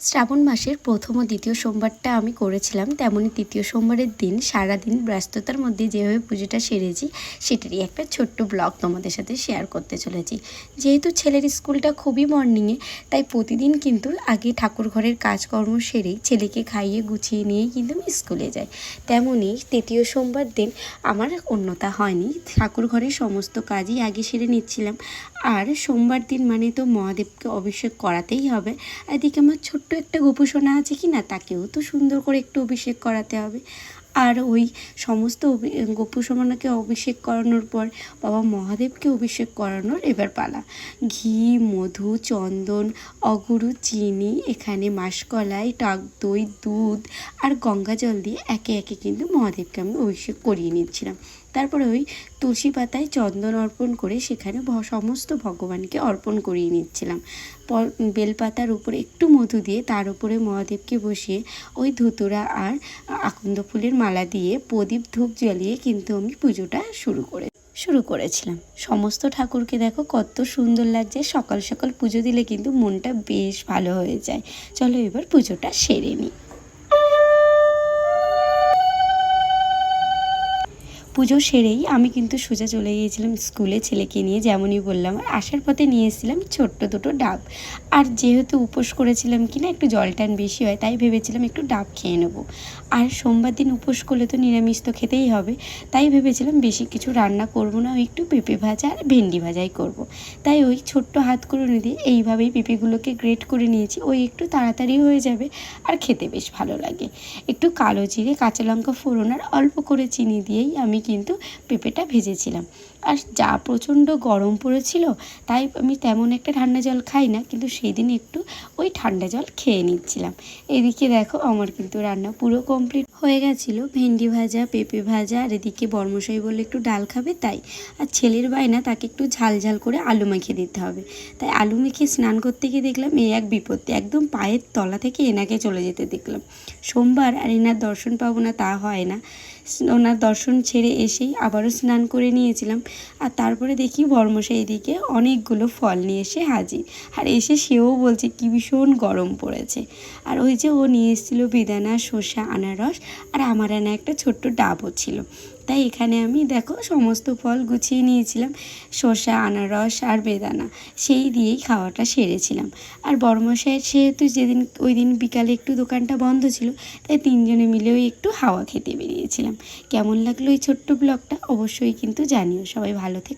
শ্রাবণ মাসের প্রথম ও দ্বিতীয় সোমবারটা আমি করেছিলাম, তেমনই তৃতীয় সোমবারের দিন সারাদিন ব্যস্ততার মধ্যে যেভাবে পুজোটা সেরেছি সেটারই একটা ছোট্ট ব্লগ তোমাদের সাথে শেয়ার করতে চলেছি। যেহেতু ছেলের স্কুলটা খুবই মর্নিংয়ে, তাই প্রতিদিন কিন্তু আগে ঠাকুর ঘরের কাজকর্ম সেরেই ছেলেকে খাইয়ে গুছিয়ে নিয়েই কিন্তু আমি স্কুলে যাই। তেমনই তৃতীয় সোমবার দিন আমার অন্যতা হয়নি, ঠাকুর ঘরের সমস্ত কাজই আগে সেরে নিচ্ছিলাম। আর সোমবার দিন মানে তো মহাদেবকে অভিষেক করাতেই হবে। এদিকে আমার ছোট্ট একটা গোপুসোনা আছে কি না, তাকেও তো সুন্দর করে একটু অভিষেক করাতে হবে। আর ওই সমস্ত গোপুসোনাকে অভিষেক করানোর পর বাবা মহাদেবকে অভিষেক করানোর এবার পালা। ঘি, মধু, চন্দন, অগুরু, চিনি, এখানে মাসকলাই, টক দই, দুধ আর গঙ্গা জল দিয়ে একে একে কিন্তু মহাদেবকে আমি অভিষেক করিয়ে নিচ্ছিলাম। তারপরে ওই তুলসী পাতায় চন্দন অর্পণ করে সেখানে সমস্ত ভগবানকে অর্পণ করিয়ে নিচ্ছিলাম। বেলপাতার উপরে একটু মধু দিয়ে তার উপরে মহাদেবকে বসিয়ে ওই ধুতুরা আর আকন্দ ফুলের মালা দিয়ে প্রদীপ ধূপ জ্বালিয়ে কিন্তু আমি পুজোটা শুরু করেছিলাম। সমস্ত ঠাকুরকে দেখো কত সুন্দর লাগছে। সকাল সকাল পুজো দিলে কিন্তু মনটা বেশ ভালো হয়ে যায়। চলো এবার পুজোটা সেরে নিই। পুজো সেরেই আমি কিন্তু সোজা চলে গিয়েছিলাম স্কুলে ছেলেকে নিয়ে, যেমনই বললাম। আর আসার পথে নিয়ে এসেছিলাম ছোট্ট দুটো ডাব। আর যেহেতু উপোস করেছিলাম কি না একটু জল টান বেশি হয়, তাই ভেবেছিলাম একটু ডাব খেয়ে নেবো। আর সোমবার দিন উপোস করলে তো নিরামিষ তো খেতেই হবে, তাই ভেবেছিলাম বেশি কিছু রান্না করব না, ওই একটু পেঁপে ভাজা আর ভেন্ডি ভাজাই করব। তাই ওই ছোট্ট হাতকড়ুনি দিয়ে এইভাবেই পেঁপেগুলোকে গ্রেট করে নিয়েছি, ওই একটু তাড়াতাড়ি হয়ে যাবে আর খেতে বেশ ভালো লাগে। একটু কালো জিরে, কাঁচা লঙ্কা ফোড়ন আর অল্প করে চিনি দিয়েই আমি কিন্তু পেঁপেটা ভেজেছিলাম। আর যা প্রচণ্ড গরম পড়েছিল, তাই আমি তেমন একটা ঠান্ডা জল খাই না, কিন্তু সেই দিন একটু ওই ঠান্ডা জল খেয়ে নিচ্ছিলাম। এদিকে দেখো আমার কিন্তু রান্না পুরো কমপ্লিট হয়ে গেছিলো। ভেন্ডি ভাজা, পেঁপে ভাজা, আর এদিকে বর্মশাই বললে একটু ডাল খাবে তাই। আর ছেলের বায়না তাকে একটু ঝাল ঝাল করে আলু মাখিয়ে দিতে হবে, তাই আলু মেখে স্নান করতে গিয়ে দেখলাম এই এক বিপত্তি, একদম পায়ের তলা থেকে এনাকে চলে যেতে দেখলাম। সোমবার আর এনার দর্শন পাবো না তা হয় না। ওনার দর্শন ছেড়ে এসেই আবারও স্নান করে নিয়েছিলাম। আর তারপরে দেখি বর্মশাই এদিকে অনেকগুলো ফল নিয়ে এসে হাজির। আর এসে সেও বলছে কি ভীষণ গরম পড়েছে। আর ওই যে ও নিয়ে এসেছিলো বেদানা, শসা, আনারস, আর আমার আনা একটা ছোট্ট ডাবও ছিল। তাই এখানে আমি দেখো সমস্ত ফল গুছিয়ে নিয়েছিলাম, শসা, আনারস আর বেদানা, সেই দিয়েই খাওয়াটা সেরেছিলাম। আর বর্মশাইয়ের সেহেতু ওই দিন বিকালে একটু দোকানটা বন্ধ ছিল, তাই তিনজনে মিলে ওই একটু হাওয়া খেতে বেরিয়েছিলাম। কেমন লাগলো এই ছোট্ট ব্লগটা অবশ্যই কিন্তু জানিও। সবাই ভালো থেকে